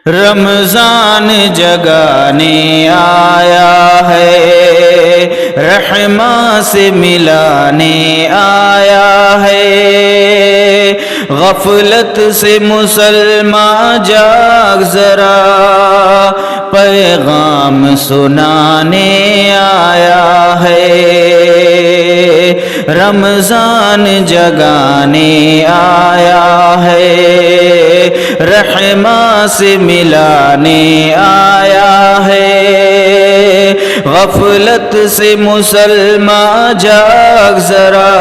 رمضان جگانے آیا ہے، رحماں سے ملانے آیا ہے، غفلت سے مسلمان جاگ ذرا، پیغام سنانے آیا ہے، رمضان جگانے آیا ہے، رحماں سے ملانے آیا ہے، غفلت سے مسلمان جاگ ذرا،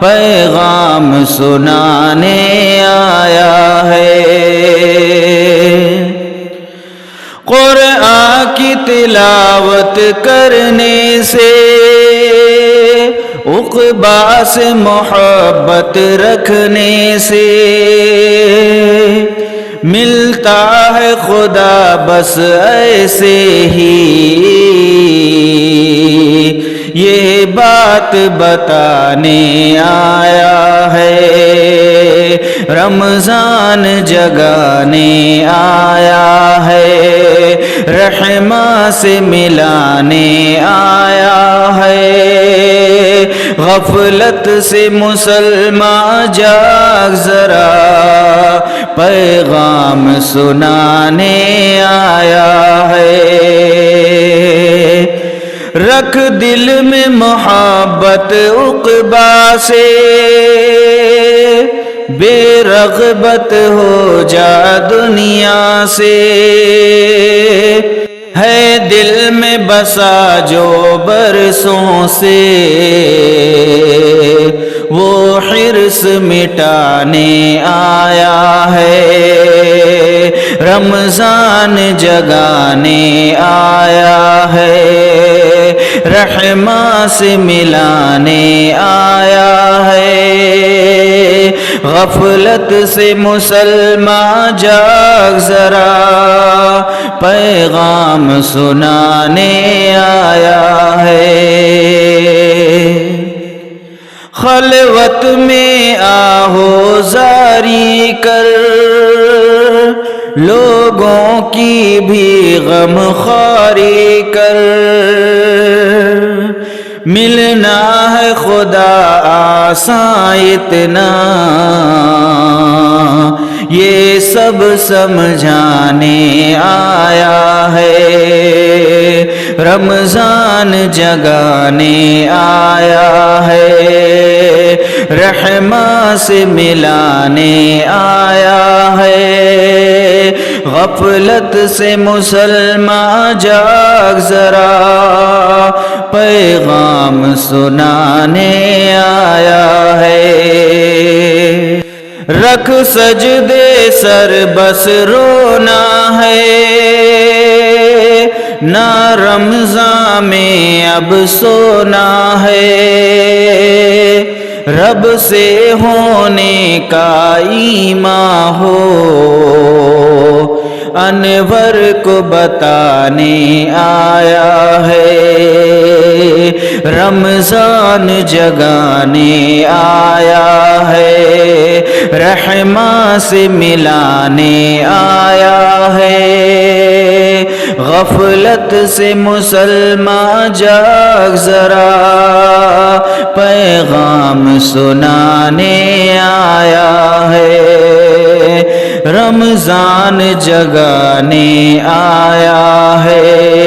پیغام سنانے آیا ہے۔ قرآن کی تلاوت کرنے سے، عقبیٰ سے محبت رکھنے سے، ملتا ہے خدا بس ایسے ہی، یہ بات بتانے آیا ہے، رمضان جگانے آیا ہے، رحماں سے ملانے آیا ہے، غفلت سے مسلمان جاگ ذرا، پیغام سنانے آیا ہے، رکھ دل میں محبت عقبیٰ سے، بے رغبت ہو جا دنیا سے، ہے دل میں بسا جو برسوں سے، وہ حرص مٹانے آیا ہے، رمضان جگانے آیا ہے، رحماں سے ملانے آیا ہے، غفلت سے مسلمان جاگ ذرا، پیغام سنانے آیا ہے، خلوت میں آہو زاری کر، لوگوں کی بھی غم خواری کر، ملنا ہے خدا آسان اتنا، یہ سب سمجھانے آیا ہے، رمضان جگانے آیا ہے، رحماں سے ملانے آیا ہے، غفلت سے مسلمان جاگ ذرا، پیغام سنانے آیا ہے، رکھ سجدے سر بس رونا ہے، نہ رمضان میں اب سونا ہے، رب سے ہونے کا ایمان ہو، انور کو بتانے آیا ہے، رمضان جگانے آیا ہے، رحماں سے ملانے آیا ہے، غفلت سے مسلمان جاگ ذرا، پیغام سنانے آیا ہے، رمضان جگانے آیا ہے،